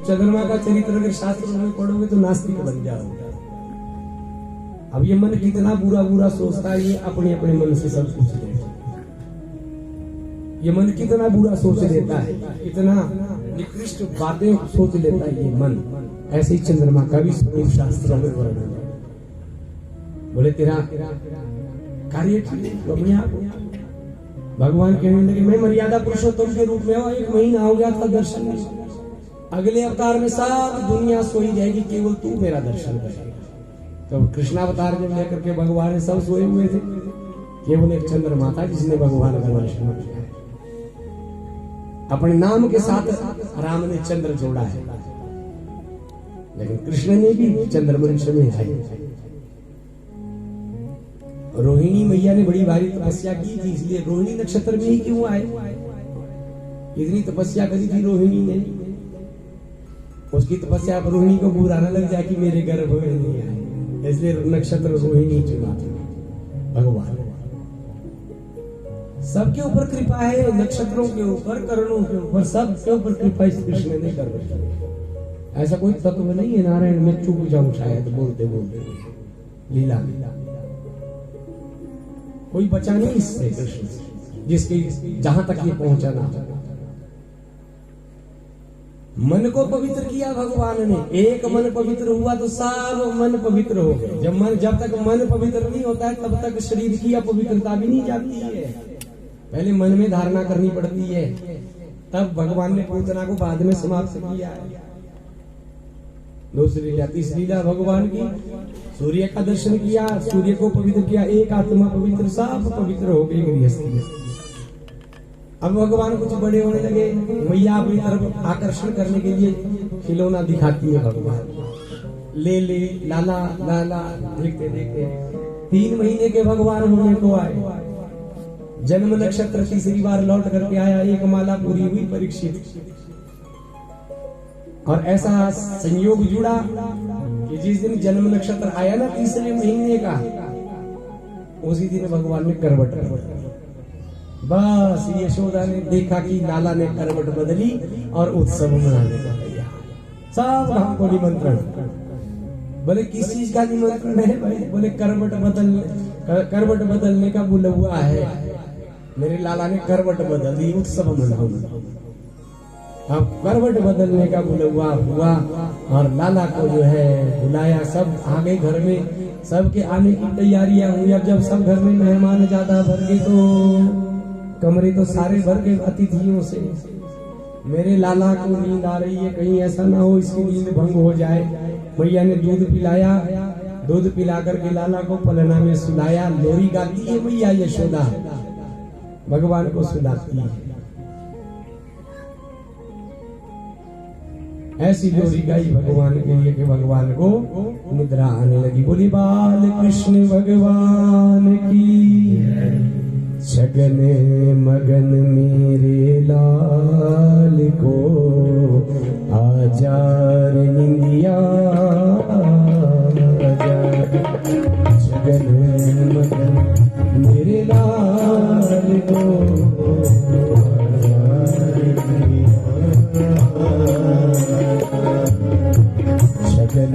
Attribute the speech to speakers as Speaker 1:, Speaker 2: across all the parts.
Speaker 1: चंद्रमा का चरित्र अगर शास्त्र में पढ़ोगे तो नास्तिक बन जाओगे। अब ये मन कितना बुरा बुरा सोचता है, ये अपने अपने मन से सब पूछ ले। ये मन कितना बुरा सोच लेता है, इतना निकृष्ट बातें सोच लेता है ये मन। ऐसे ही चंद्रमा का भी स्वरूप शास्त्रों में वर्णन है। बोले तेरा कार्य बढ़िया। भगवान कहने लगे मैं मर्यादा पुरुषोत्तम के रूप में हूं, 1 महीना हो गया था दर्शन नहीं। अगले अवतार में सब दुनिया सोई जाएगी, केवल तू मेरा दर्शन करेगा। तो कृष्णावतार जब लेकर के भगवान सब सोए हुए थे, केवल एक चंद्रमा था जिसने भगवान का दर्शन किया। अपने नाम के साथ राम ने चंद्र जोड़ा है, लेकिन कृष्ण ने भी चंद्रवंश में है। रोहिणी मैया ने बड़ी भारी तपस्या की थी, इसलिए रोहिणी नक्षत्र में ही क्यों आए? इतनी तपस्या करी थी रोहिणी ने, उसकी तपस्या पर रोहिणी को बुरा न लग जाए कि मेरे गर्भ में नहीं आए, इसलिए नक्षत्र रोहिणी चुना था भगवान। सबके ऊपर कृपा है, नक्षत्रों के ऊपर, करणों के ऊपर, सबके ऊपर कृपा इस कृष्ण ने कर रखी। ऐसा कोई तत्व नहीं है नारायण में चुप जाऊं शायद बोलते बोलते, लीला कोई बचा नहीं इससे कृष्ण, जिसके जहां तक ये पहुंचाना। मन को पवित्र किया भगवान ने, एक मन पवित्र हुआ तो सब मन पवित्र हो गए। जब तक मन पवित्र नहीं होता है तब तक शरीर की अपवित्रता भी नहीं जाती है। पहले मन में धारणा करनी पड़ती है, तब भगवान ने पूतना को बाद में समाप्त किया है। दूसरी लीला, तीसरी लीला भगवान की, सूर्य का दर्शन किया, सूर्य को पवित्र किया, एक आत्मा पवित्र, सब पवित्र हो गई गृहस्थी। अब भगवान कुछ बड़े होने लगे, मैया अपनी तरफ आकर्षण करने के लिए खिलौना दिखाती है भगवान। ले ले लाला लाला, देखते देखते 3 महीने के भगवान होने को आए। जन्म नक्षत्र तीसरी बार लौट करके आया, एक माला पूरी हुई परीक्षित। और ऐसा संयोग जुड़ा कि जिस दिन जन्म नक्षत्र आया ना तीसरे महीने का, उसी दिन भगवान ने करवट बदली। बस यशोदा ने देखा कि लाला ने करवट बदली और उत्सव मनाने का तैयार। सब हमको निमंत्रण। बोले किस चीज का निमंत्रण है भाई? बोले करवट बदलने का बुलवा है, मेरे लाला ने करवट बदल दी, उत्सव मनाओ। अब करवट बदलने का बुलवा हुआ और लाला को जो है बुलाया, सब आ गए घर में, सबके आने की तैयारियां हुई। अब जब सब घर में मेहमान ज्यादा भर गए तो कमरे तो सारे भर गए अतिथियों से। मेरे लाला को नींद आ रही है, कहीं ऐसा ना हो इसकी नींद भंग हो जाए। भैया ने दूध पिलाया, दूध पिला करके लाला को पलना में सुलाया। लोरी गाती है मैया यशोदा, भगवान को सुलाती है। ऐसी लोरी गाई भगवान के लिए कि भगवान को निद्रा आने लगी। बोली बाल कृष्ण भगवान की, छगन मगन मेरे लाल को आजार निंदिया, छगन मगन मेरे लाल को छगन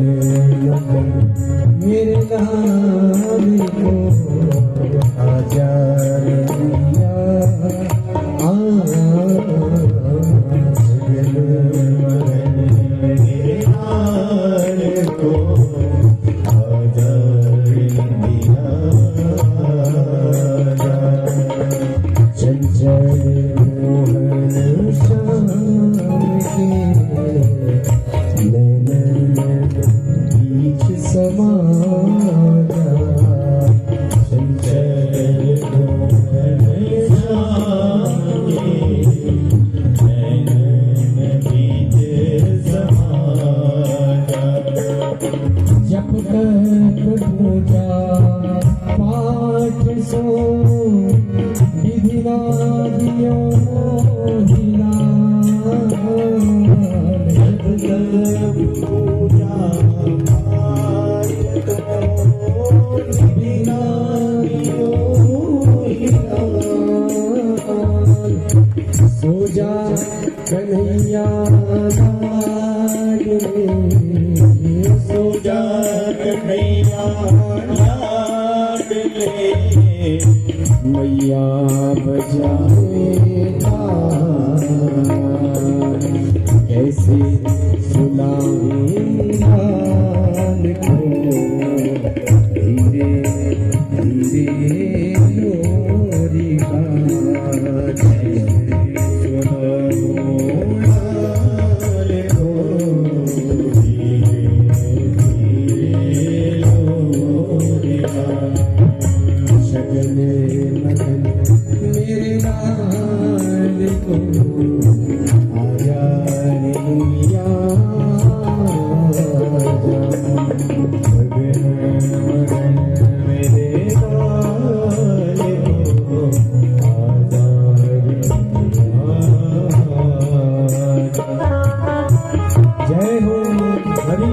Speaker 1: मगन मेरे लाल को आजार निंदिया, छगन मगन मेरे लाल को आजार निंदिया। चंचल मोहन श्याम के नैनन बीच समाया, चंचल मोहन श्याम के नैनन बीच समाया। जप तप पूजा पाठ सो विधिना दियो हिला, जप तप पूजा पाठ विधिना दियो हिला। सो जा कन्हैया मैया बजाएगा कैसे सुनावे लाल को धीरे धीरे लोरी बात सुनाओ लाल को धीरे धीरे लोरी बात शगने मगन मेरे लाल को आजा रे दुनिया शगने मगन मेरे लाल को आजा रे दुनिया। जय हो हरि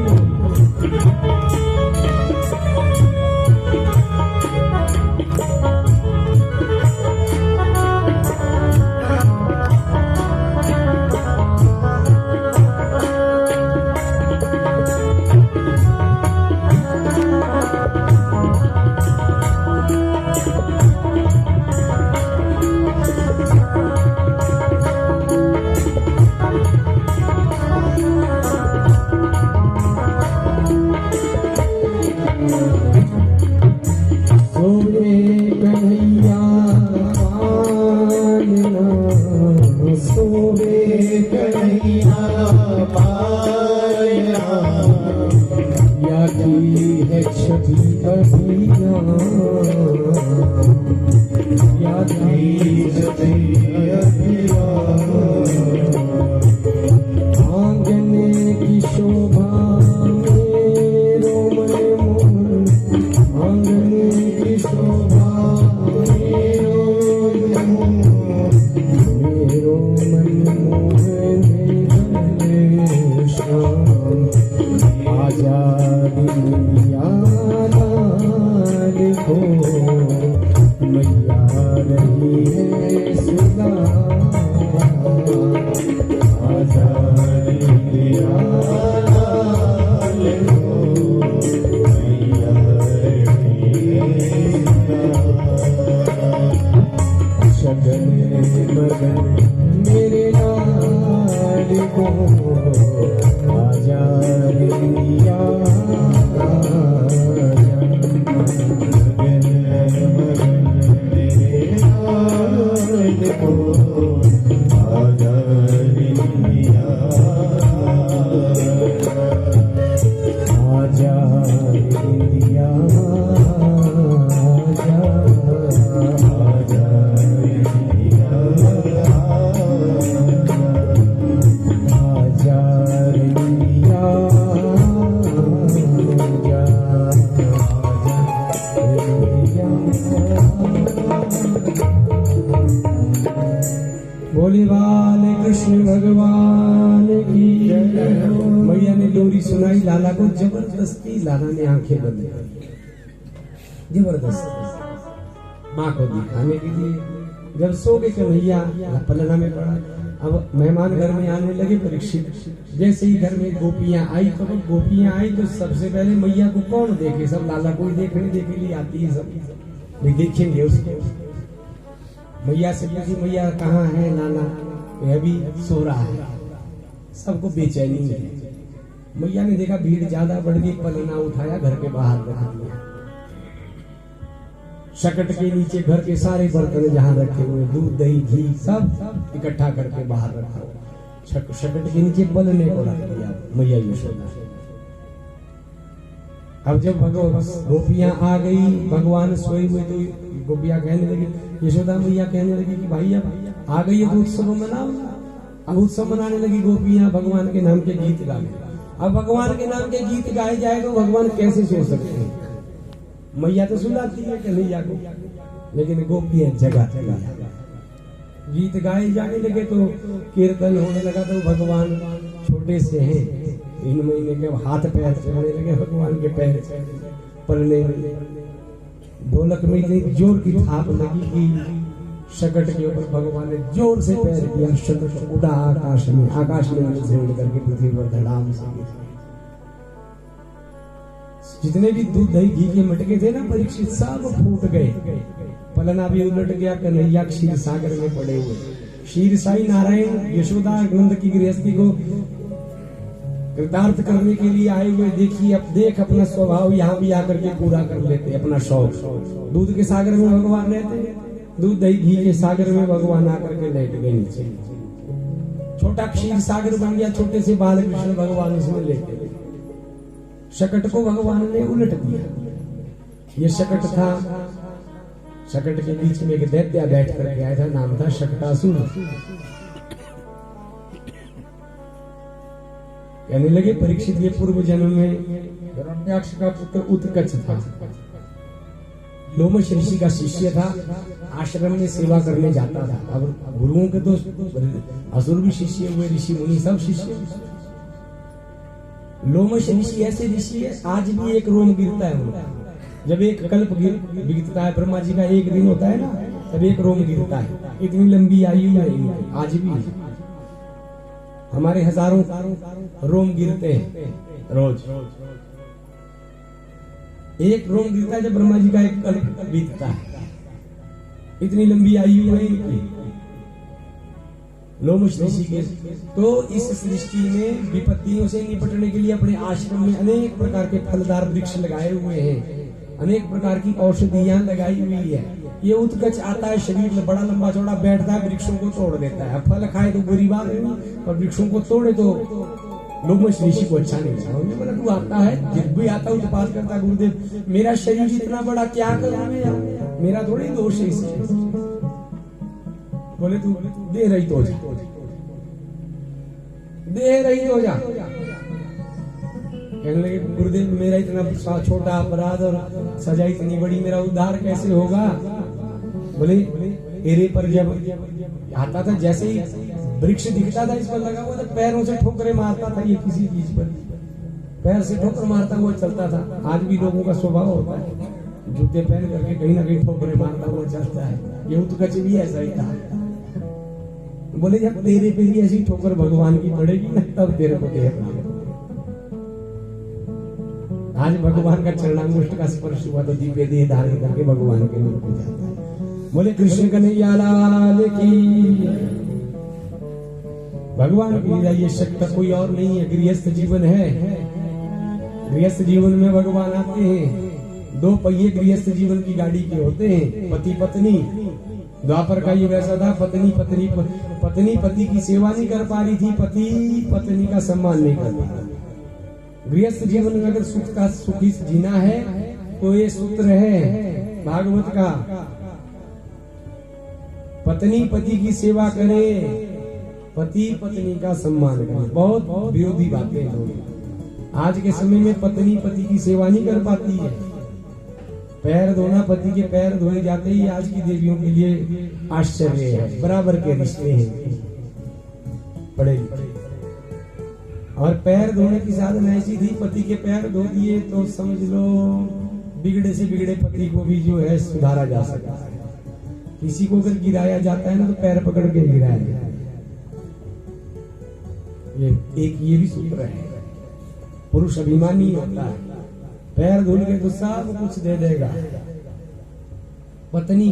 Speaker 1: आंगने की शोभा आंगने की शोभा मेरो मन मोहने श्याम आजा दुनिया लाल को मैया रही है सुना आजा दुनिया लाल को मैया रही है शगने मगन मेरे लाल को आजा रे दुनिया बोले वाले कृष्ण भगवान की मैया ने लोरी सुनाई लाला को जबरदस्ती लाला ने आंखें बंद कर जबरदस्ती माँ को दिखाने के लिए जब सो के कन्हैया पलना में पड़ा। अब मेहमान घर में आने लगे परीक्षित जैसे ही घर में गोपियां आई तो सबसे पहले मैया को कौन देखे सब लाला को ही देखने के लिए आती है सब देखेंगे उसको मैया से पूछी मैया कहाँ है लाला अभी सो रहा है सबको बेचैनी है। मैया ने देखा भीड़ ज्यादा बढ़ गई पलना उठाया घर के बाहर रख दिया शकट के नीचे घर के सारे बर्तन जहाँ रखे हुए दूध दही घी सब इकट्ठा करके बाहर रखा शकट के नीचे पलने को रख दिया मैया यशोदा। अब जब गोपियां आ गई भगवान सोए हुए तो गोपियां कहने लगी यशोदा मैया कहने लगी कि भाई अब आ गई है तो उत्सव मनाओ। अब उत्सव मनाने लगी गोपियां भगवान के नाम के गीत गाने। अब भगवान के नाम के गीत गाए जाए तो भगवान कैसे सो सकते हैं। मैया तो सुनाती है कन्हैया को लेकिन गोपियां जगा गीत गाए जाने लगे तो कीर्तन होने लगा तो भगवान छोटे से हैं इन महीने के हाथ पैर चलने लगे भगवान के पैर पलने ढोलक में इतनी जोर की थाप लगी कि शकट के ऊपर भगवान ने जोर से पैर किया शकट उड़ा आकाश में से उड़ करके पृथ्वी पर धड़ाम से जितने भी दूध दही घी के मटके थे ना परीक्षित, सब फूट गए। पलना भी उलट गया, कन्हैया क्षीर सागर में पड़े हुए। क्षीर साई नारायण यशोदा नंद की गृहस्थी को कृतार्थ करने के लिए आए हुए। देखिए अब देख अपना स्वभाव यहाँ भी आकर के पूरा कर लेते अपना शौक। दूध के सागर में भगवान रहते, दूध दही घी के सागर में भगवान आकर के लेट गए नीचे। छोटा क्षीर सागर बन गया, छोटे से बाल कृष्ण भगवान उसमें लेटे गए। शकट को भगवान ने उलट दिया। ये शकट था, शकट के बीच में एक दैत्य बैठ करके आया था, नाम था शकटासुर। कहने लगे परीक्षित ये पूर्व जन्म में हिरण्याक्ष का पुत्र उत्कच था, लोमश ऋषि का शिष्य था, आश्रम में सेवा करने जाता था। अब गुरुओं के तो असुर भी शिष्य हुए, ऋषि मुनि सब शिष्य। लोमश ऋषि ऐसे ऋषि है, आज भी एक रोम गिरता है उनका। जब एक कल्प गिरता है, ब्रह्मा जी का एक दिन होता है ना, तब एक रोम गिरता है। इतनी लंबी आयु है आज भी। हमारे हजारों रोम गिरते हैं रोज। एक रोम गिरता है जब ब्रह्मा जी का एक कल्प बीतता है। इतनी लंबी आयु है इनकी लोमश ऋषि के। तो इस सृष्टि में विपत्तियों से निपटने के लिए अपने आश्रम में अनेक प्रकार के फलदार वृक्ष लगाए हुए हैं, अनेक प्रकार की औषधियां लगाई हुई है। ये उत्कच आता है, शरीर में बड़ा लंबा चौड़ा बैठता है, वृक्षों को तोड़ देता है। फल खाए तो बुरी बात है, और वृक्षों को तोड़े तो लोमश ऋषि को अच्छा नहीं लगता। बोला तू आता है, जब भी आता हूँ तो बात करता गुरुदेव मेरा शरीर इतना बड़ा क्या करूं मैं, मेरा थोड़ी दोष है इसमें। बोले तू दे रही तो जा, दे रही तो जा। कहने लगे गुरुदेव मेरा इतना छोटा अपराध और सजा इतनी बड़ी, मेरा उद्धार कैसे होगा। बोले एरे पर जब आता था, जैसे ही वृक्ष दिखता था इस पर लगा हुआ था, पैरों से ठोकरे मारता था। ये किसी चीज पर पैर से ठोकर मारता हुआ चलता था। आज भी लोगों का स्वभाव होता है, जूते पहन करके कहीं ना कहीं ठोकरे मारता हुआ चलता है। ये उत्कच भी ऐसा ही था। बोले जब तेरे पे भी ऐसी ठोकर भगवान की पड़ेगी ना, तब तेरे को देखना। आज भगवान का चरणांगुष्ठ का स्पर्श हुआ तो दीपे देह धारण करके भगवान के रूप में जाता है। बोले कृष्ण कन्हैया लाल की। भगवान की लीला ये शक्ति कोई और नहीं है, गृहस्थ जीवन है। गृहस्थ जीवन में भगवान आते हैं। दो पहिए गृहस्थ जीवन की गाड़ी के होते हैं, पति पत्नी। द्वापर का युग ऐसा था, पत्नी पति की सेवा नहीं कर पा रही थी, पति पत्नी का सम्मान नहीं कर पा रहा। गृहस्थ जीवन में अगर सुखी जीना है तो ये सूत्र है भागवत का, पत्नी पति की सेवा करे, पति पत्नी का सम्मान करे। बहुत विरोधी बातें हैं। आज के समय में पत्नी पति की सेवा नहीं कर पाती है। पैर धोना, पति के पैर धोए जाते ही आज की देवियों के लिए आश्चर्य है। बराबर के रिश्ते हैं बड़े। और पैर धोने की साधन ऐसी थी, पति के पैर धो दिए तो समझ लो बिगड़े से बिगड़े पति को भी जो है सुधारा जा सकता है। किसी को अगर गिराया जाता है ना तो पैर पकड़ के गिराया जाता है। ये भी सूत्र है। पुरुष अभिमानी होता है, पैर धुल के तो सब कुछ दे देगा। पत्नी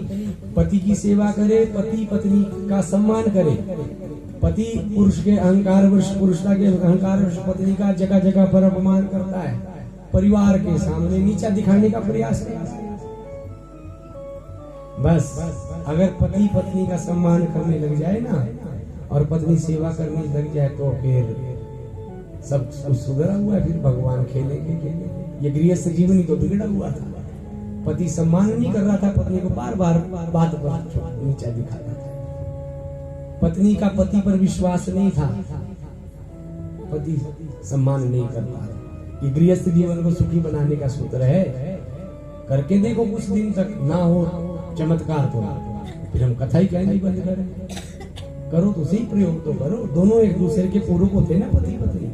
Speaker 1: पति की सेवा करे, पति पत्नी का सम्मान करे। पति पुरुष के अहंकार वश, पुरुषता के अहंकार वश पत्नी का जगह जगह पर अपमान करता है, परिवार के सामने नीचा दिखाने का प्रयास करता है। बस अगर पति पत्नी का सम्मान करने लग जाए ना और पत्नी सेवा करने लग जाए तो फिर सब सुधरा हुआ है। फिर भगवान खेलेंगे। ये गृहस्थ जीवन ही तो बिगड़ा हुआ था। पति सम्मान नहीं कर रहा था, पत्नी को बार बार बात पर नीचा दिखाता था। पत्नी का पति पर विश्वास नहीं था, पति सम्मान नहीं कर पा रहा। ये गृहस्थ जीवन को सुखी बनाने का सूत्र है। करके देखो कुछ दिन तक, ना हो चमत्कार तो फिर हम कथा ही कहनी बंद करें। करो तो सही, प्रयोग तो करो। दोनों एक दूसरे के पूरक होते ना, पति पत्नी।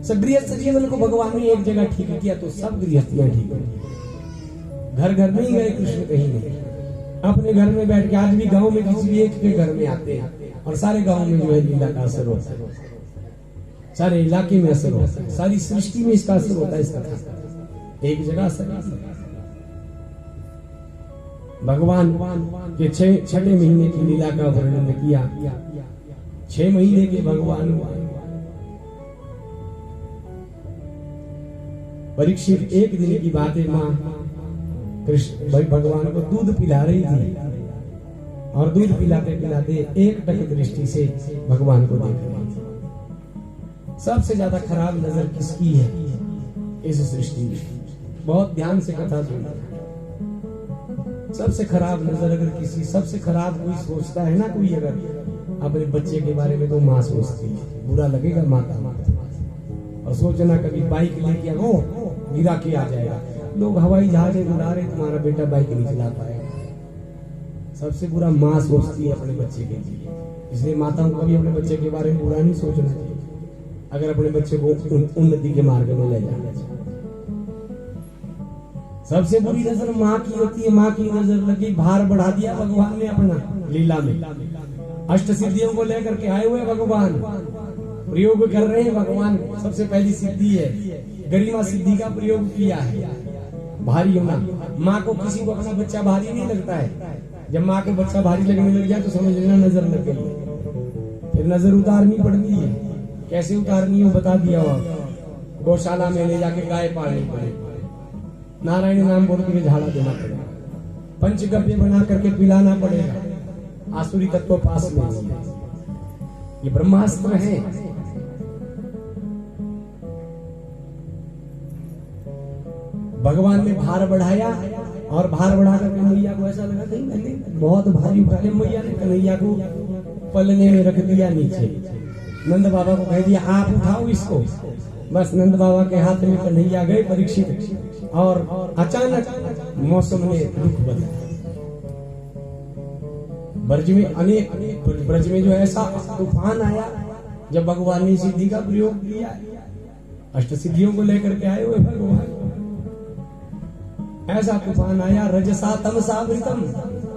Speaker 1: सब गृहस्थ जीवन को भगवान ने एक जगह ठीक किया तो सब गृहस्थियां ठीक हो। घर घर नहीं गए कृष्ण, कहीं नहीं, अपने घर में बैठ के। आज भी गांव में किसी भी एक के घर में आते हैं और सारे गांव में जो है लीला का असर होता है, सारे इलाके में असर होता है, सारी सृष्टि में इसका असर होता है। इस कथा एक जगह सगा भगवान के छठे महीने की लीला का वर्णन किया। 6 महीने के भगवान परीक्षित एक दिन की बात है, मां कृष्ण भगवान को दूध पिला रही थी और दूध पिलाते पिलाते एक टक दृष्टि से भगवान को देख रही थी। सबसे ज्यादा खराब नजर किसकी है इस सृष्टि में? बहुत ध्यान से कथा सुनना। सबसे खराब नजर अगर किसी, सबसे खराब कोई सोचता है ना, कोई अगर अपने बच्चे के बारे में, तो माँ सोचती है। बुरा लगेगा माता और सोचना कभी बाइक लेके हो गिरा के आ जाएगा, लोग हवाई जहाज उड़ा रहे, तुम्हारा बेटा बाइक नहीं चला पाएगा। सबसे बुरा माँ सोचती है अपने बच्चे के लिए। इसलिए माताओं को भी अपने बच्चे के बारे में बुरा नहीं सोचना चाहिए अगर अपने बच्चे को उन्नति के मार्ग में ले जाना चाहिए। सबसे बुरी नजर माँ की होती है। माँ की नजर लगी, भार बढ़ा दिया भगवान ने अपना लीला में। अष्ट सिद्धियों को लेकर के आए हुए भगवान प्रयोग कर रहे हैं। भगवान सबसे पहली सिद्धि है गरिमा सिद्धि का प्रयोग किया है, भारी होना। माँ को किसी को अपना बच्चा भारी नहीं लगता है। जब माँ को बच्चा भारी लगने लग जाए तो समझ लेना नजर लग गई। फिर नजर उतारनी पड़ती है। कैसे उतारनी हो बता दिया हो। गौशाला में ले जाके गाय पालनी पड़ेगी, नारायण नाम बोल के झाड़ा देना पड़ेगा, पंचगव्य बना करके पिलाना पड़ेगा। आसुरी तत्व पास में, ये ब्रह्मास्त्र है। भगवान ने भार बढ़ाया और भार बढ़ा करके मैया को ऐसा लगा कि मैंने बहुत भारी उठा लिया। मैया ने कन्हैया को पलने में रख दिया नीचे। नंद बाबा को कह दिया आप उठाओ इसको। बस नंद बाबा के हाथ में कन्हैया गए परीक्षित, और अचानक मौसम ने रुख बदला। ब्रज में जो ऐसा तूफान आया जब भगवान ने सिद्धि का प्रयोग किया। अष्ट सिद्धियों को लेकर के आए हुए भगवान, ऐसा तूफान आया। रजसा तमसा वृतम,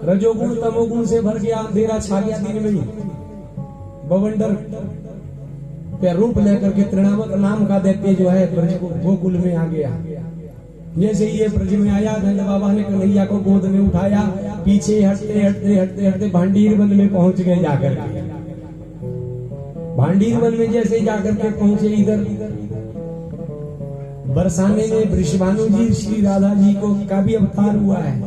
Speaker 1: रजोगुण तमोगुण से भर गया, अंधेरा छा गया दिन में ही। बवंडर के रूप लेकर के तृणावत नाम का दैत्य जो है ब्रज को गोकुल में आ गया। जैसे ये ब्रज में आया, नंद बाबा ने कन्हैया को गोद में उठाया, पीछे हटते हटते हटते हटते भांडीर वन में पहुंच गए। जाकर के भांडीर वन में जैसे जाकर के पहुंचे, इधर बरसाने में वृषभानु जी श्री राधा जी को का भी अवतार हुआ है।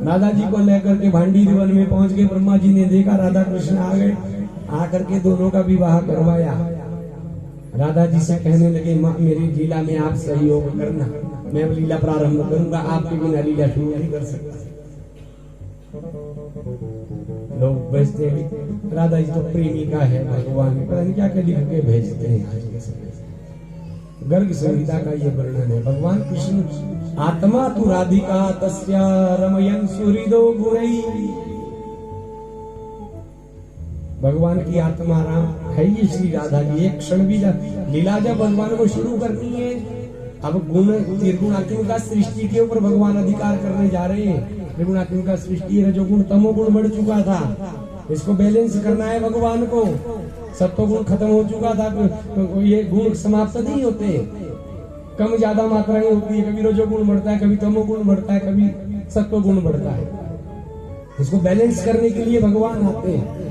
Speaker 1: राधा जी को लेकर के भांडीर वन में पहुंच गए। ब्रह्मा जी ने देखा राधा कृष्ण आ गए, आकर के दोनों का विवाह करवाया। राधा जी से कहने लगे माँ मेरी लीला में आप सहयोग करना, मैं अब लीला प्रारंभ करूंगा, आपके बिना लीला शुरू नहीं कर सकता। लोग भेजते हैं राधा जी तो प्रेमिका है भगवान, पता नहीं क्या क्या लिख के भेजते हैं आज के समय। गर्ग संहिता का ये वर्णन है। भगवान कृष्ण आत्मा तु राधिका तस्या रमयन सुहृदो गुणै। भगवान की आत्मा राम है ये श्री राधा जी। एक क्षण भी लीला जब भगवान को शुरू करनी है, अब गुण त्रिगुणात्मिका सृष्टि के ऊपर भगवान अधिकार करने जा रहे हैं। त्रिगुणात्मिका सृष्टि है, जो गुण तमोगुण बढ़ चुका था, इसको बैलेंस करना है भगवान को। सत्वगुण खत्म हो चुका था, तो ये गुण समाप्त नहीं होते, कम ज्यादा मात्राएं होती है। कभी रजोगुण बढ़ता है, कभी तमोगुण बढ़ता है, कभी सत्वगुण बढ़ता है। इसको बैलेंस करने के लिए भगवान आते हैं।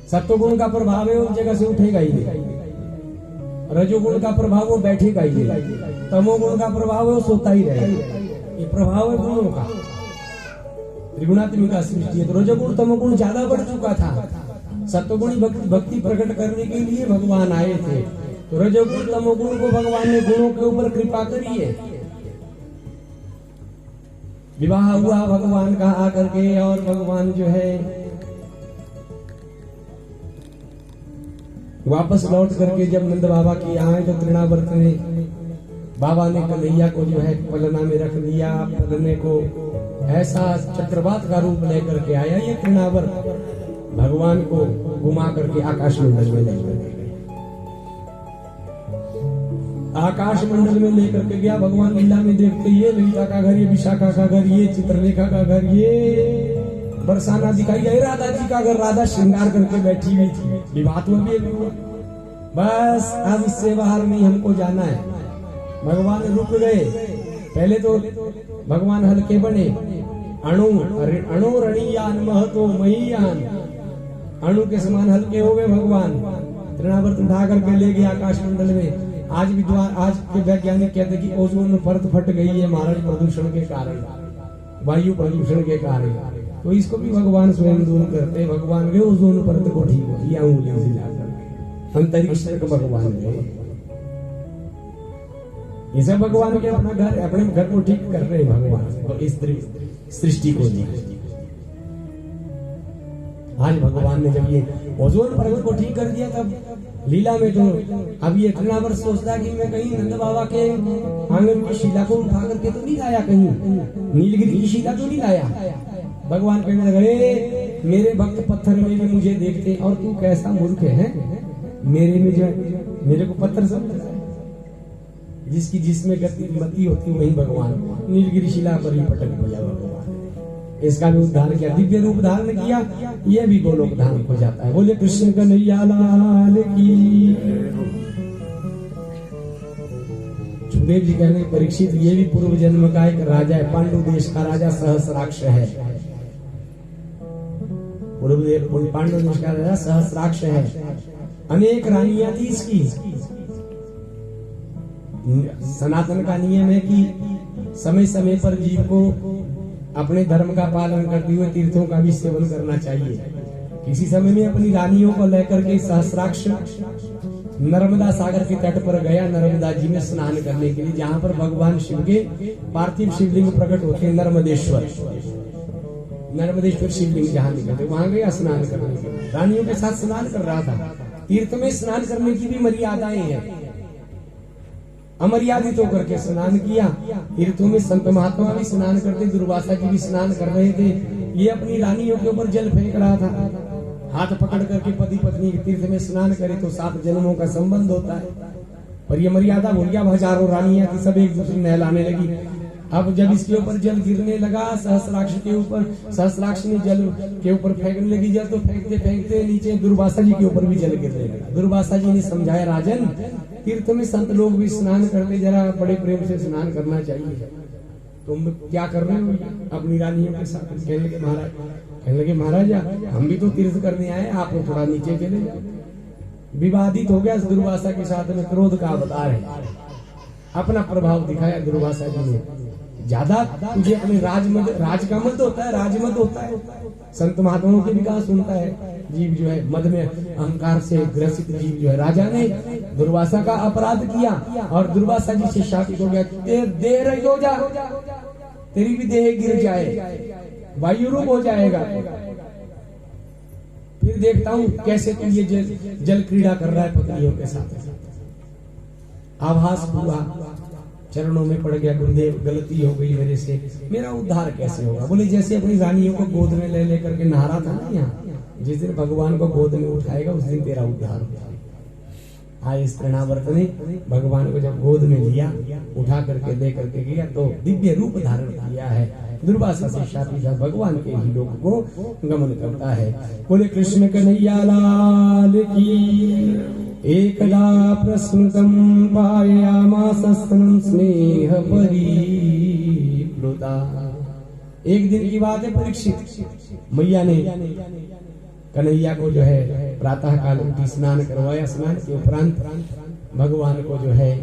Speaker 1: सत्वगुण का प्रभाव है उस जगह से उठेगा ही नहीं, रजोगुण का प्रभाव वो बैठेगा ही नहीं, तमोगुण का प्रभाव है वो सोता ही रहेगा। ये प्रभाव है गुणों का। त्रिगुणात्मिका सृष्टि है, तो रजोगुण तमोगुण ज्यादा बढ़ चुका था। सत्वगुणी भक्ति प्रकट करने के लिए भगवान आए थे, तो रजोगुण तमोगुण को भगवान ने गुणों के ऊपर कृपा करी है। विवाह हुआ भगवान का आकर के, और भगवान जो है वापस लौट करके जब नंद बाबा की आए तो तृणावर्त ने बाबा ने कन्हैया को जो है पलना में रख दिया। पलने को ऐसा चक्रवात का रूप लेकर के आया ये तृणावर्त, भगवान को घुमा करके आकाश मंडल में लेकर गया। आकाश मंडल में लेकर के गया। भगवान लीला में देखते ये ललिता का घर, ये विशाखा का घर, ये चित्रलेखा का घर, ये बरसाना दिखाई गई राधा जी का घर। राधा श्रृंगार करके बैठी हुई थी, विवाह तो अभी हुआ। बस अब इससे बाहर नहीं हमको जाना है। भगवान रुक गए। पहले तो भगवान हल्के बने, अणु रणीयान महतो महीयान, अणु के समान हल्के हो गए भगवान। तृणावर्त उठा करके ले गए आकाश मंडल में। आज के वैज्ञानिक कहते हैं कि ओजोन परत फट गई है महाराज प्रदूषण के कारण, वायु प्रदूषण के कारण। तो इसको भी भगवान स्वयं दूर करते। भगवान के ओजोन परत को ठीक किया उंगली से जाकर, अंतरिक्ष तक भगवान गए। ये सब भगवान के अपने घर को ठीक कर रहे भगवान, तो इस सृष्टि को दी। आज भगवान ने जब ये ओजोन परत को ठीक कर दिया तब लीला में तो अब ये तृणावर्त सोचता कि मैं कहीं नंद बाबा के आंगन की शिला को उठा करके तो नहीं लाया, कहीं नीलगिरी की शिला तो नहीं लाया। भगवान कहने लगे मेरे भक्त पत्थर में भी मुझे देखते और तू कैसा मूर्ख है, मेरे में जो मेरे को पत्थर समझ, जिसकी जिसमें गति मति होती वही भगवान नीलगिरी शिला पर ही पटक दिया भगवान। इसका भी उद्धार किया, दिव्य रूप धारण किया, यह भी गोलोक धाम हो जाता है। बोले कृष्ण कन्हैया लाल की। सुखदेव जी कहने परीक्षित ये भी पूर्व जन्म का एक राजा है, पांडु देश का राजा सहस्राक्ष है। पांडु देश का राजा सहस्राक्ष है। अनेक रानियां थी इसकी। सनातन का नियम है कि समय समय पर जीव को अपने धर्म का पालन करते हुए तीर्थों का भी सेवन करना चाहिए। किसी समय में अपनी रानियों को लेकर के सहस्राक्ष नर्मदा सागर के तट पर गया, नर्मदा जी में स्नान करने के लिए, जहाँ पर भगवान शिव के पार्थिव शिवलिंग प्रकट होते हैं। नर्मदेश्वर शिवलिंग जहाँ निकलते वहां गया स्नान करने के लिए। रानियों के साथ स्नान कर रहा था। तीर्थ में स्नान करने की भी मर्यादाएं हैं, अमर्यादित होकर के स्नान किया। तीर्थों में संत महात्मा भी स्नान करते, दुर्वासा जी भी स्नान कर रहे थे। ये अपनी रानियों के ऊपर जल फेंक रहा था। हाथ पकड़ करके पति पत्नी के तीर्थ में स्नान करे तो 7 जन्मों का संबंध होता है। और ये मर्यादा भूल गया। हजारों रानियां थी, सब एक दूसरे नहलाने लगी। अब जब इसके ऊपर जल गिरने लगा सहस्राक्ष के ऊपर, सहस्राक्ष ने जल के ऊपर फेंकने लगी जल, तो फेंकते फेंकते नीचे दुर्वासा जी के ऊपर भी जल गिरने लगा। दुर्वासा जी ने समझाया, राजन तीर्थ में संत लोग भी स्नान करते, जरा बड़े प्रेम से स्नान करना चाहिए। तुम क्या कर रहे हो अपनी रानियों के साथ? कहने लगे महाराजा हम भी तो तीर्थ करने आए, आप थोड़ा नीचे चले जाओ। विवादित हो गया दुर्वासा के साथ में, क्रोध का अवतार है। अपना प्रभाव दिखाया दुर्वासा जी ने। ज्यादा तुझे अपने राज का मत होता है, राजमत होता है। संत महात्माओं की विकास सुनता है जीव जो है, मद में अहंकार से ग्रसित जीव जो है। राजा ने दुर्वासा का अपराध किया और दुर्वासा जी से शापित हो गया, देह हो जा, तेरी भी देह गिर जाए, वायु रूप हो जाएगा। फिर देखता हूं कैसे तू ये जल क्रीड़ा कर रहा है पत्नियों के साथ। आभास हुआ, चरणों में पड़ गया, गुरुदेव गलती हो गई मेरे से, मेरा उद्धार कैसे होगा? बोले जैसे अपनी रानियों को गोद में ले लेकर के नहा था ना, यहाँ जिस दिन भगवान को गोद में उठाएगा उस दिन तेरा उद्धार होगा। आए इस तृणावर्त ने भगवान को जब गोद में लिया, उठा करके दे करके गया तो दिव्य रूप धारण किया है। दुर्वासा से शादी का भगवान के ही लोक को गमन करता है। बोले कृष्ण कन्हैया लाल की। एकदा प्रस्मृतं पायामासस्तनं स्नेह परिप्लुता। एक दिन की बात है, परीक्षित मैया ने कन्हैया को जो है प्रातः काल उठी स्नान करवाया। स्नान के उपरांत भगवान को जो है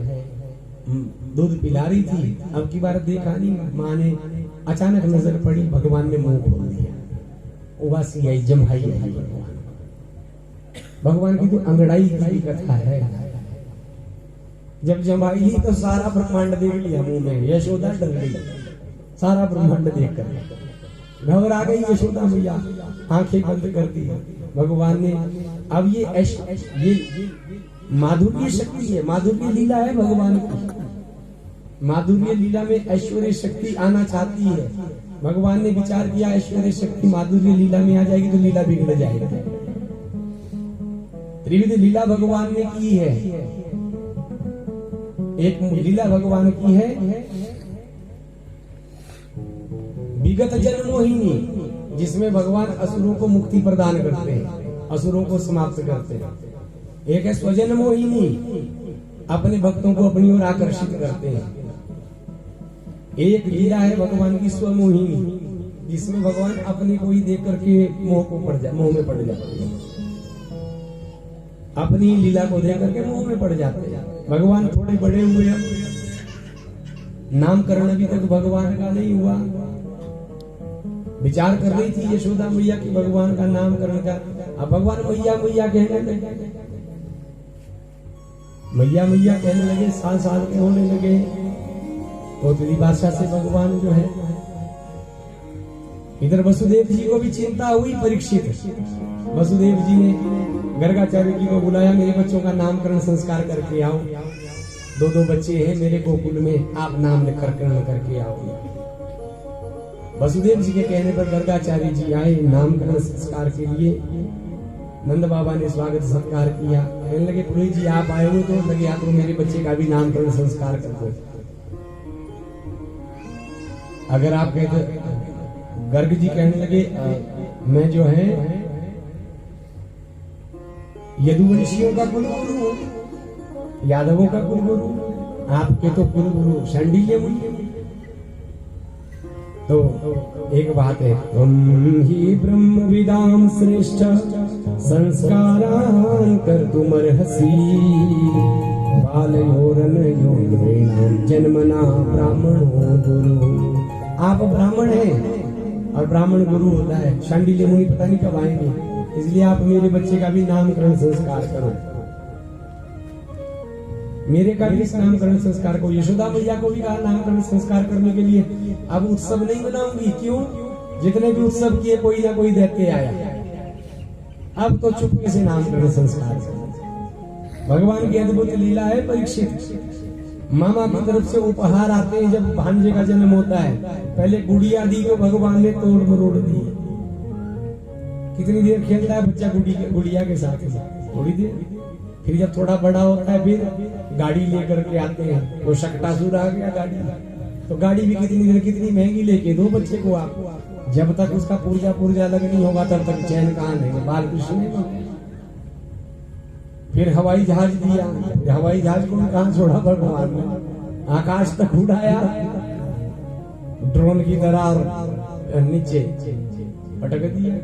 Speaker 1: दूध पिला रही थी। अब की बार देखा नहीं, माँ ने अचानक नजर पड़ी, भगवान ने मुंह खोल दिया। उबासी आई, जम्हाई आई भगवान की तो अंगड़ाई की कथा है। जब जमाई ली तो सारा ब्रह्मांड देख लिया मुंह में। यशोदा डर गई, सारा ब्रह्मांड देखकर घबरा गई यशोदा मैया, आंखें बंद कर दी। भगवान ने अब ये माधुर्य शक्ति है, माधुर्य लीला है भगवान की। माधुर्य लीला में ऐश्वर्य शक्ति आना चाहती है। भगवान ने विचार किया ऐश्वर्य शक्ति माधुर्य लीला में आ जाएगी तो लीला बिगड़ जाएगी। त्रिविध लीला भगवान ने की है। एक लीला भगवान की है विगत जन्म मोहिनी, जिसमें भगवान असुरों को मुक्ति प्रदान करते हैं, असुरों को समाप्त करते हैं। एक है स्वजन मोहिनी, अपने भक्तों को अपनी ओर आकर्षित करते हैं। एक लीला है भगवान की स्वमोहिनी, जिसमें भगवान अपने को ही देख करके मोह में पड़ जाते हैं। अपनी लीला को देख करके मोह में पड़ जाते हैं। भगवान थोड़े बड़े हुए, नामकरण अभी तक भगवान का नहीं हुआ। विचार कर रही थी यशोदा मैया की भगवान का नामकरण का। अब भगवान मैया मैया कहने लगे, मैया मैया कहने लगे, साल साल के होने लगे। तो तेरी बादशाह से भगवान जो है, इधर वसुदेव जी को भी चिंता हुई। परीक्षित वसुदेव जी ने गर्गाचार्य जी को बुलाया, मेरे बच्चों का नामकरण संस्कार करके आओ। दो बच्चे हैं मेरे गोकुल में, आप नाम करण करके आओ। वसुदेव जी के कहने पर गर्गाचार्य जी आए नामकरण संस्कार के लिए। नंद बाबा ने स्वागत सत्कार किया। कहने लगे पुरोहित जी आप आए हो, तो लगे आप मेरे बच्चे का भी नामकरण संस्कार कर दो। अगर आप कहते, गर्ग जी कहने लगे मैं जो है यदुवंशियों का कुलगुरु हूं, यादवों का कुलगुरु, आपके तो कुलगुरु शांडिल्य मुनि। तो एक बात है, तुम ही ब्रह्म विदाम श्रेष्ठ संस्कारान कर तुमर्हसी बालयोरन योगेनाम जन्मना ब्राह्मणो गुरु। आप ब्राह्मण हैं और ब्राह्मण गुरु होता है। शांडिल्य मुनि पता नहीं कब आएंगे, इसलिए आप मेरे बच्चे का भी नामकरण संस्कार करो। मेरे का भी नामकरण संस्कार को, यशोदा मैया को भी कहा नामकरण संस्कार करने के लिए। अब उत्सव नहीं मनाऊंगी, क्यों? जितने भी उत्सव किए कोई ना कोई देख के आया। अब तो चुपके से नामकरण संस्कार। भगवान की अद्भुत लीला है। परीक्षित मामा की तरफ से उपहार आते हैं जब भांजे का जन्म होता है। पहले गुड़िया दी तो भगवान ने तोड़ मरोड़ दी। कितनी देर खेलता है बच्चा गुड़िया के साथ? थोड़ी देर। फिर जब थोड़ा बड़ा होता है फिर गाड़ी लेकर के आते हैं। तो शक्टासुर आ गया गाड़ी, तो गाड़ी भी कितनी देर कितनी महंगी लेके दो बच्चे को आप। जब तक उसका पुर्जा अलग नहीं होगा तब तक चैन कहां लेंगे। बाल कृष्ण ने फिर हवाई जहाज दिया। हवाई जहाज को कहां छोड़ा भगवान ने? आकाश तक उड़ाया ड्रोन की तरह और नीचे पटक दिया।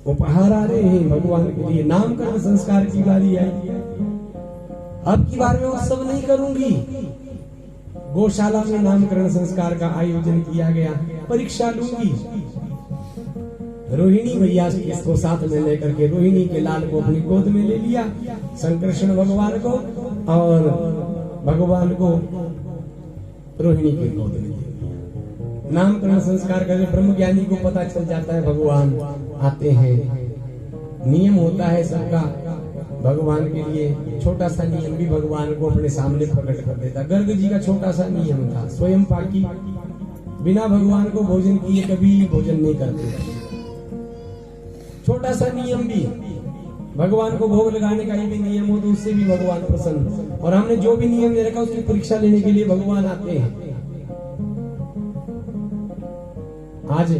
Speaker 1: उपहार आ रहे हैं भगवान के लिए। नामकरण संस्कार की बारी आई। अब की बार में उत्सव नहीं करूंगी। गौशाला में नामकरण संस्कार का आयोजन किया गया। परीक्षा लूंगी। रोहिणी भैया इसको साथ में लेकर के रोहिणी के लाल को अपनी गोद में ले लिया। संकर्षण भगवान को और भगवान को रोहिणी की गोद में ले लिया। नामकरण संस्कार का ब्रह्म ज्ञानी को पता चल जाता है भगवान आते हैं। नियम होता है सबका भगवान के लिए। छोटा सा नियम भी भगवान को अपने सामने प्रकट कर देता। गर्ग जी का छोटा सा नियम था, स्वयं पाकी, बिना भगवान को भोजन किए कभी भोजन नहीं करते। छोटा सा नियम भी, भगवान को भोग लगाने का भी नियम हो तो उससे भी भगवान प्रसन्न। और हमने जो भी नियम दे रखा उसकी परीक्षा लेने के लिए भगवान आते हैं। आज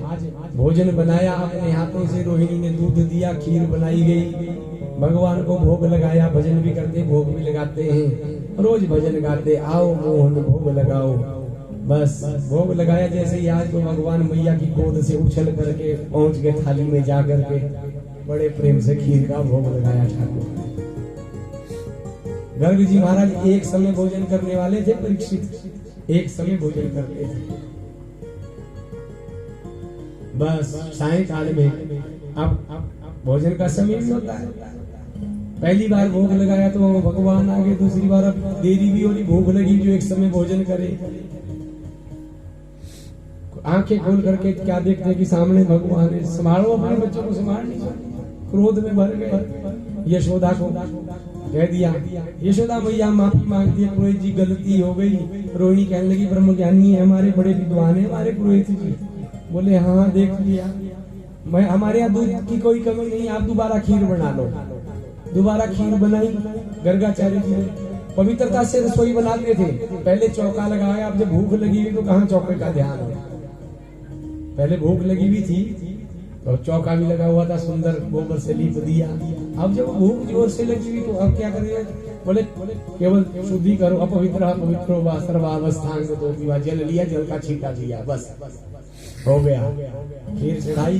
Speaker 1: भोजन बनाया अपने हाथों से, रोहिणी ने दूध दिया, खीर बनाई गई, भगवान को भोग लगाया। भजन भी करते, भोग भी लगाते हैं, रोज भजन गाते, आओ मोहन भोग लगाओ। बस भोग लगाया। जैसे ही आज तो भगवान मैया की गोद से उछल करके पहुंच गए थाली में जा करके, बड़े प्रेम से खीर का भोग लगाया ठाकुर। गर्ग जी महाराज एक समय भोजन करने वाले थे। परीक्षित एक समय भोजन करते थे। बस सायंकाल में अब भोजन का समय भी होता है। पहली बार भोग लगाया तो भगवान आगे, दूसरी बार अब देरी भी हो रही, भूख लगी जो एक समय भोजन करे। आंखें खोल करके क्या देखते हैं कि सामने भगवान है। संभालो अपने बच्चों को, संभाल नहीं सकते, क्रोध में भर गए। यशोदा को कह दिया, यशोदा मैया माफी मांगती है, पुरोहित जी गलती हो गई। रोहिणी कहने लगी ब्रह्म ज्ञानी है, हमारे बड़े विद्वान है हमारे पुरोहित जी। बोले हाँ देख लिया, मैं हमारे यहाँ दूध की कोई कमी नहीं, आप दोबारा खीर बना लो। दोबारा खीर बनाई। गर्गाचार्य जी पवित्रता से रसोई बनाते थे। पहले चौका लगाया, अब जब भूख लगी हुई तो कहाँ चौके का ध्यान है। पहले भूख लगी हुई थी तो चौका भी लगा हुआ था, सुंदर गोबर से लीप दिया। अब जब भूख जोर से लगी हुई तो अब क्या करें, बोले केवल शुद्धि करो, अपवित्र पवित्रो वा सर्वावस्थांग तो पीवा, जल लिया, जल का छींटा लिया, बस हो गया। खीर चढ़ाई,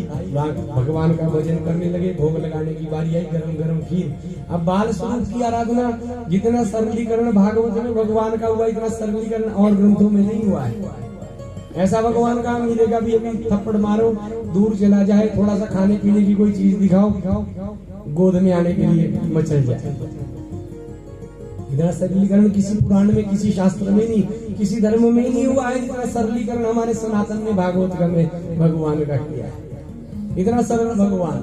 Speaker 1: भगवान का भजन करने लगे, भोग लगाने की बारी आई, गरम गरम खीर। अब बाल स्वरूप की आराधना, जितना सरलीकरण भागवत में भगवान का हुआ, इतना सरलीकरण और ग्रंथों में नहीं हुआ है। ऐसा भगवान का मिलेगा भी, अभी थप्पड़ मारो, दूर चला जाए, थोड़ा सा खाने पीने की कोई चीज दिखाओ, गोद में आने के लिए मचल जाए। इतना सरलीकरण किसी पुराण में, किसी शास्त्र में नहीं, किसी धर्म में नहीं हुआ है जितना सरलीकरण हमारे सनातन में भागवत में भगवान का किया है। इतना सरल भगवान,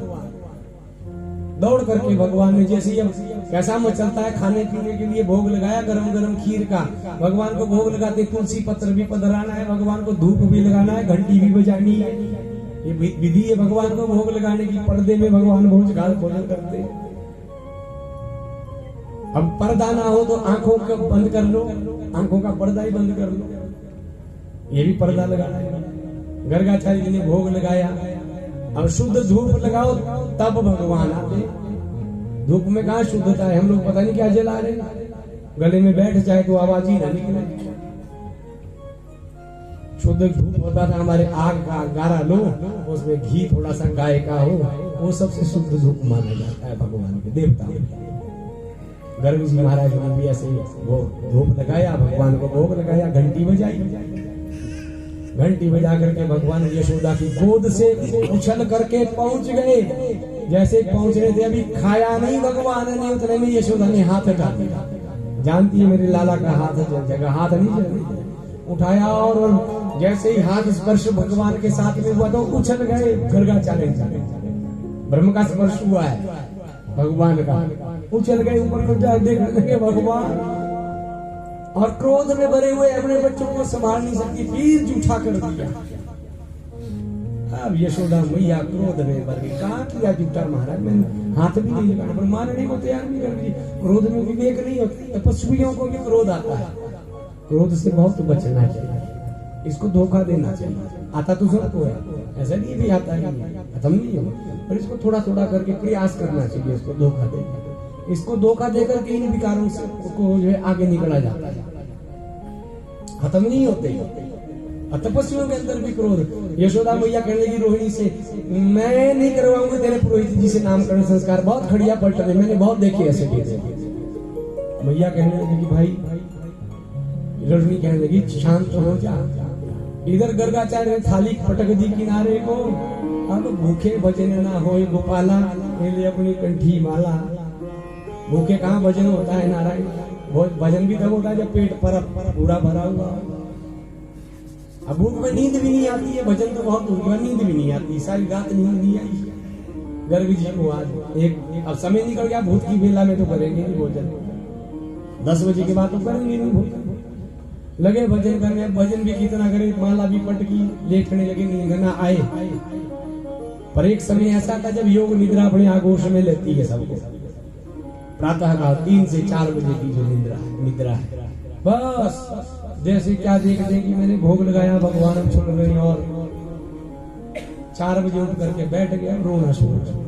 Speaker 1: दौड़ करके भगवान ने जैसे ही कैसा मचलता है, खाने पीने के लिए भोग लगाया गरम गरम खीर का। भगवान को भोग लगाते तुलसी पत्र भी पधराना है, भगवान को धूप भी लगाना है, घंटी भी बजानी है, ये विधि है भगवान को भोग लगाने की। पर्दे में भगवान भोज भोजन करते हैं। अब पर्दा ना हो तो आंखों का बंद कर लो, आंखों का पर्दा ही बंद कर लो, ये भी पर्दा लगाना है। गर्गाचार्य जी ने भोग लगाया, अब शुद्ध धूप लगाओ तब भगवान आते। धूप में कहाँ शुद्धता है, हम लोग पता नहीं क्या जला रहे, गले में बैठ जाए तो आवाज ही ना निकले। शुद्ध धूप होता था हमारे आग का गारा लो, उसमें घी थोड़ा सा गाय का हो, वो सबसे शुद्ध धूप माना जाता है भगवान के देवता। गर्ग जी महाराज ने भी ऐसे वो धूप लगाया, भगवान को भोग लगाया, घंटी बजाई, घंटी बजा करके भगवान यशोदा की गोद से उछल करके पहुंच गए। जैसे पहुंच रहे थे, अभी खाया नहीं भगवान ने, उतने में यशोदा ने हाथ हटा दिया। जानती है मेरे लाला का हाथ जगह, हाथ नहीं चल उठाया, और जैसे ही हाथ स्पर्श भगवान के साथ में हुआ तो उछल गए। गर्गाचार्य ब्रह्म का स्पर्श हुआ है भगवान का, उछल गए ऊपर को, जा देखने लगे भगवान, और क्रोध में भरे हुए अपने बच्चों को संभाल नहीं सकती, फिर जूठा कर दिया। अब यशोदा मैया क्रोध में भर गई, कहा किया जूठा महाराज, मैंने हाथ भी नहीं लगाया, पर मारने को तैयार नहीं कर दी। क्रोध में विवेक नहीं होता, तपस्वियों को भी क्रोध आता है। क्रोध से बहुत बचना चाहिए, इसको धोखा देना चाहिए। आता तो सबको है, ऐसा नहीं भी आता नहीं, खत्म नहीं हो, पर इसको थोड़ा थोड़ा करके प्रयास करना चाहिए, इसको धोखा देना। इसको धोखा देकर के इन विकारों से को जो है आगे निकला जाता है, खत्म नहीं होते। तपस्वियों के अंदर भी क्रोध। यशोदा मैया कहने लगी रोहिणी से, मैं नहीं करवाऊंगी तेरे पुरोहित जी से नामकरण संस्कार, बहुत खड़िया पलट रहे, मैंने बहुत देखे ऐसे केस। मैया कहने लगी कि भाई, रोहिणी कहने लगी शांत हो जा। इधर गर्गाचार्य ने थाली पटक दी किनारे को, अब भूखे भजन ना हो गोपाला, मेरे अपनी कंठी माला। भूखे कहाँ भजन होता है नारायण, भजन भी तब होता है जब पेट पर पूरा भरा हुआ। अब भूख में नींद भी नहीं आती है, भजन तो बहुत हो गया, नींद भी नहीं आती, सारी रात नींद नहीं आई। गर्ग जी को आज एक अब समय निकल गया, भूत की बेला में तो करेंगे नहीं भोजन, 10 बजे के बाद तो करेंगे नहीं भोजन। लगे भजन करने, भजन भी कितना करे, माला भी पटकी, लेटने लगे, नींद ना आए। पर एक समय ऐसा था जब योग निद्रा अपने आगोश में लेती है सबको। प्रातः काल 3 से 4 बजे की जो निद्रा है, बस जैसे क्या देख देगी, मैंने भोग लगाया, भगवान सुन रहे, और 4 बजे उठ करके बैठ गया, रोना शुरू।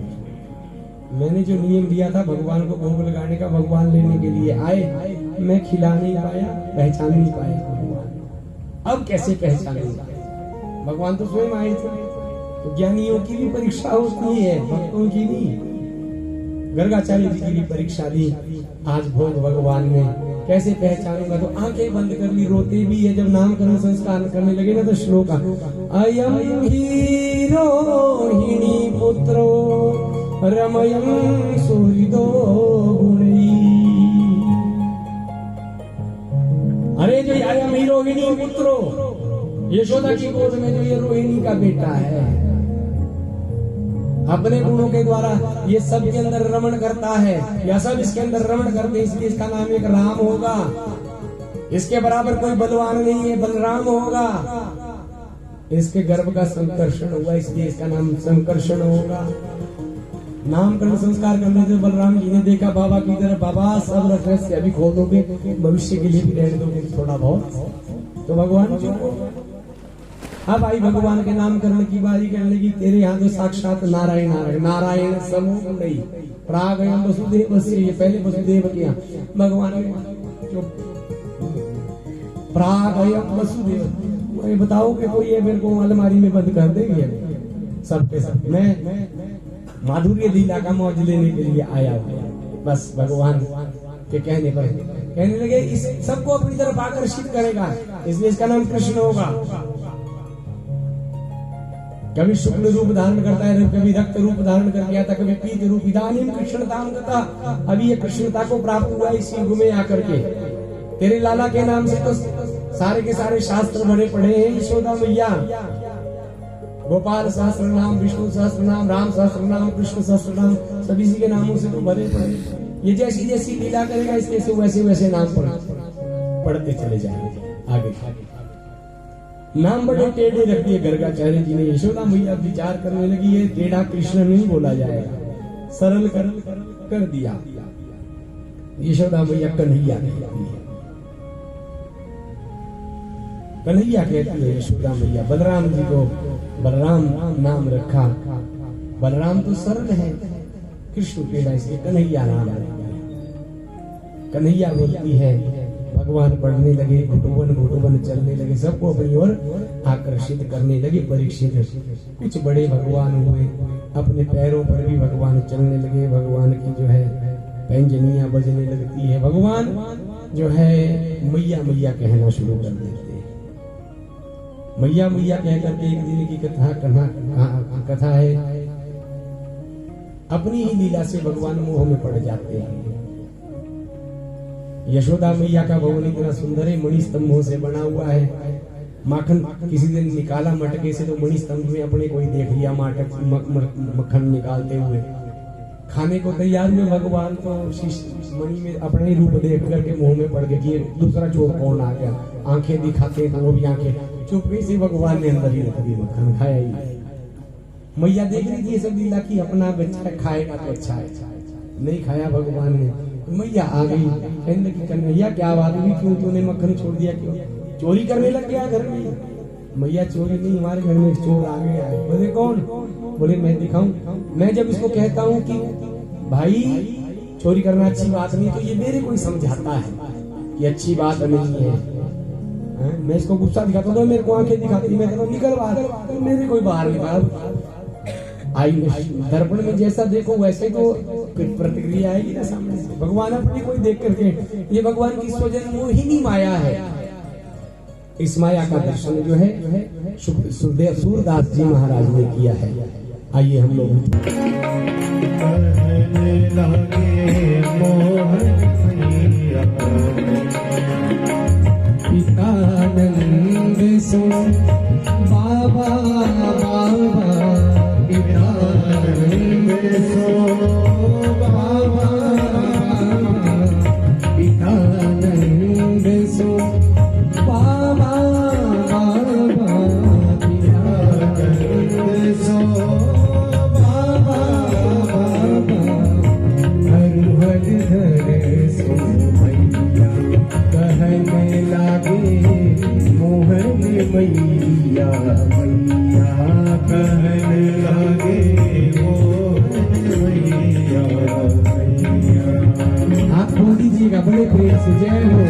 Speaker 1: मैंने जो नियम दिया था भगवान को भोग लगाने का, भगवान लेने के लिए आए, मैं खिला नहीं पाया, पहचान नहीं पाया भगवान। अब कैसे पहचानेगा, भगवान तो स्वयं आए थे। तो ज्ञानियों की भी परीक्षा होती है, भक्तों की नहीं। गर्गाचार्य जी की भी परीक्षा दी, आज भोग भगवान में कैसे पहचानूंगा, तो आंखें बंद कर ली, रोते भी है। जब नामकरण संस्कार करने लगे ना तो श्लोक, अयम ही रोहिणी पुत्रो रमयम सुहृदो गुणै। अरे जो अयम ही रोहिणी पुत्रो, यशोदा की गोद में जो ये रोहिणी का बेटा है, अपने गुणों के द्वारा ये सब के अंदर रमण करता है, या सब इसके अंदर रमण करते, इसलिए इसका नाम एक राम होगा। इसके बराबर कोई बलवान नहीं है, बलराम होगा। इसके गर्भ का संकर्षण हुआ, इसलिए इसका नाम संकर्षण होगा। नामकरण संस्कार करने से बलराम जी ने देखा बाबा की तरफ, बाबा सब रहस्य अभी खोल दोगे, भविष्य के लिए भी रहने दोगे थोड़ा बहुत, तो भगवान चुप हो। अब आई भगवान के नामकरण की बारी कहने लगी, तेरे यहाँ तो साक्षात नारायण नारायण नारायण समूह नहीं प्रागयम वसुदेव से, ये पहले वसुदेव के यहाँ भगवान ने जो प्रागयम वसुदेव, ये बताओ कि कोई ये मेरे को अलमारी में बंद कर देगी सबके सब, मैं माधुर्य लीला का मौज लेने के लिए आया हूँ। बस भगवान के कहने पर कहने लगे इस सबको अपनी तरफ आकर्षित करेगा, इसलिए इसका नाम कृष्ण होगा। कभी शुक्ल रूप धारण करता है, कभी रक्त रूप धारण करके आता, कभी पीत रूप, इदानीम कृष्णताम कथा, अभी ये कृष्णता को प्राप्त हुआ इस युग में आकर के। तेरे लाला के नाम से तो सारे के सारे शास्त्र भरे पड़े हैं, यशोदा मैया। गोपाल सहस्त्र नाम, विष्णु सहस्त्र नाम, राम सहस्त्र नाम, कृष्ण सहस्त्र नाम, सभी के नामों से तो भरे पड़े। ये जैसी जैसी लीला करेगा इसके से वैसे वैसे नाम पढ़ते चले जाएंगे आगे। नाम बड़े टेढ़े रख दिए गर्गाचार्य जी ने। यशोदा मैया विचार करने लगी, ये टेढ़ा कृष्ण नहीं बोला जाएगा, सरल कर दिया। यशोदा मैया कन्हैया कहती है यशोदा मैया। बलराम जी को बलराम नाम रखा, बलराम तो सरल है, कृष्ण टेढ़ा इसलिए कन्हैया नाम रखा। कन्हैया बोलती है, भगवान पढ़ने लगे, घुटुवन घुटुवन चलने लगे, सबको अपनी ओर आकर्षित करने लगे। परीक्षित कुछ बड़े भगवान हुए, अपने पैरों पर भी भगवान चलने लगे, भगवान की जो है पैंजनियां बजने लगती है, भगवान जो है मैया मैया कहना शुरू कर देते हैं। मैया मैया कह करके एक दिन की कथा है, अपनी ही लीला से भगवान मोह में पड़ जाते हैं। यशोदा मैया का भवन इतना सुंदर है, मणि स्तंभों से बना हुआ है। माखन किसी दिन निकाला मटके से, तो मणि स्तंभ में अपने कोई देख लिया मक्खन निकालते हुए, खाने को तैयार हुए। भगवान तो मणि में अपने ही रूप देख करके मुंह में पड़ गए कि दूसरा चोर कौन आ गया। आंखें दिखाते तो वो भी आंखें, चुपके से भगवान ने अंदर ही रख दी, मक्खन खाया ही। मैया देख रही थी ये सब लीला की, अपना बच्चा खाएगा तो अच्छा है, नहीं खाया भगवान ने। मैया आ गई, कहने लगी कन्हैया क्या बात हुई, क्यों तूने मक्खन छोड़ दिया, क्यों चोरी करने लग गया घर में? मैया चोरी नहीं, हमारे घर में चोर आ गया है। बोले कौन? बोले मैं दिखाऊं। मैं जब इसको कहता हूँ कि भाई चोरी करना अच्छी बात नहीं, तो ये मेरे को ही समझाता है ये अच्छी बात नहीं है। मैं इसको गुस्सा दिखाता हूँ, मेरे को आंखें दिखाती, मैं कहता हूँ निकल बाहर, तो मेरे कोई बाहर निकाल। आई दर्पण में जैसा देखो वैसे तो प्रतिक्रिया आएगी ना सामने से। भगवान अपनी कोई देख करके, ये भगवान की स्वजन मोहिनी माया है। इस माया का दर्शन जो है सूरदास जी महाराज ने किया है। आइए हम लोग पितानंद सो बाबा बाबा, पितानंद सो बाबा बाबा, पितानंद सो बाबा बाबा, पितानंद सो बाबा बाबा, हर हर हर सो मैया कहने लागे मोहन मैया, मैया कहने लागे मोहन मैया, मैया। आप बोल दीजिएगा बड़े प्रेम से, जय हो।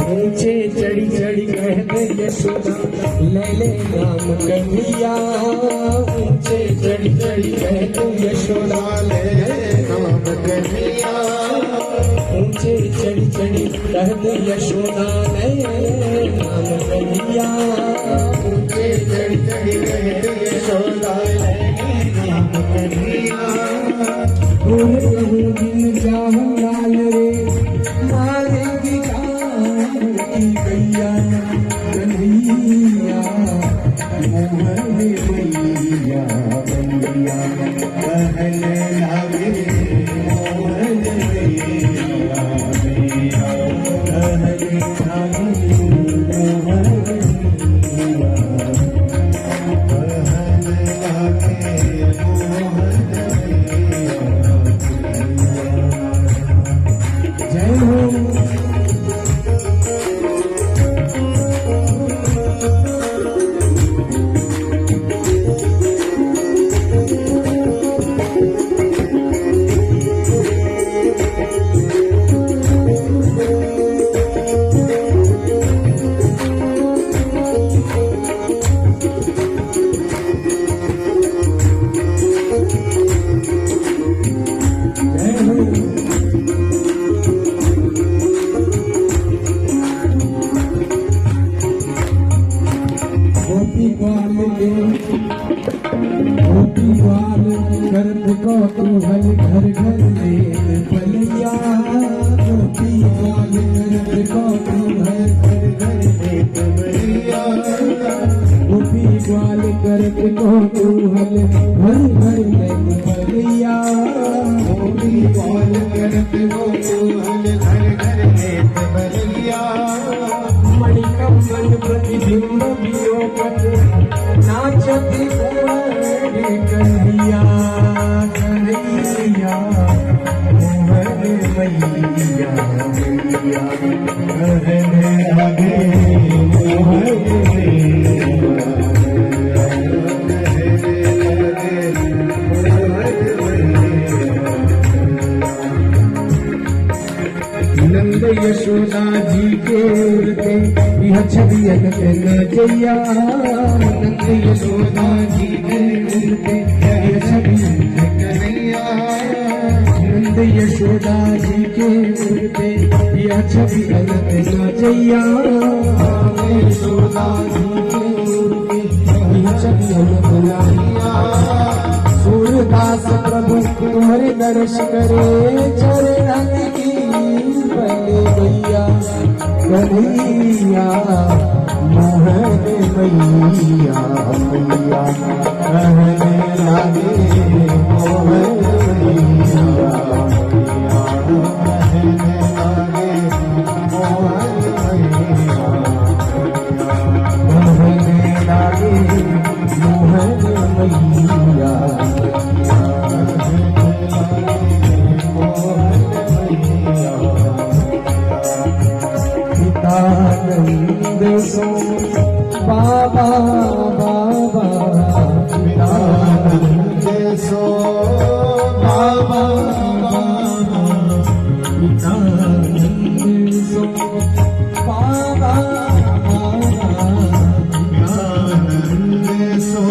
Speaker 1: ऊंचे चढ़ी चढ़ी कहते यशोदा ले ले नाम कन्हैया, ऊंचे चढ़ी चढ़ी कहते यशोदा ले ले नाम कन्हैया, ऊंचे चढ़ी चढ़ी कहते यशोदा ले ले नाम कन्हैया, ऊंचे चढ़ी चढ़ी कहते यशोदा ले ले नाम कन्हैया। कहूँ दिन जाऊँ लाल रे मारे की
Speaker 2: मोरी कौन करत गोकुल घर घर लेत बलिया
Speaker 1: मणिकंबन प्रतिबिंब वियोगत नाचती कुंवरी कन्हैया कन्हैया मोहन मैया मैया
Speaker 2: कहने लगे मोहन
Speaker 1: नंद यशोदा जी के उड़ते यह छवि अनक नजैया नंद यशोदा जी के उड़ते यह छवि अनक
Speaker 2: कन्हैया
Speaker 1: नंद यशोदा जी के उड़ते यह छवि अनक नजैया
Speaker 2: यशोदा जी के उड़ते
Speaker 1: यह छवि अनक नजैया सूरदास प्रभु तुम्हारे दर्श करे चरण की भले भैया कन्हैया मोहन मैया मैया
Speaker 2: कहने लगे मोहन मैया कहने लगे मोहन मैया
Speaker 1: कहने लगे मोहन मैया पितानंद सो बाबा बाबा
Speaker 2: पितानंद सो बाबा बाबा
Speaker 1: पितानंद सो बाबा बाबा
Speaker 2: पितानंद सो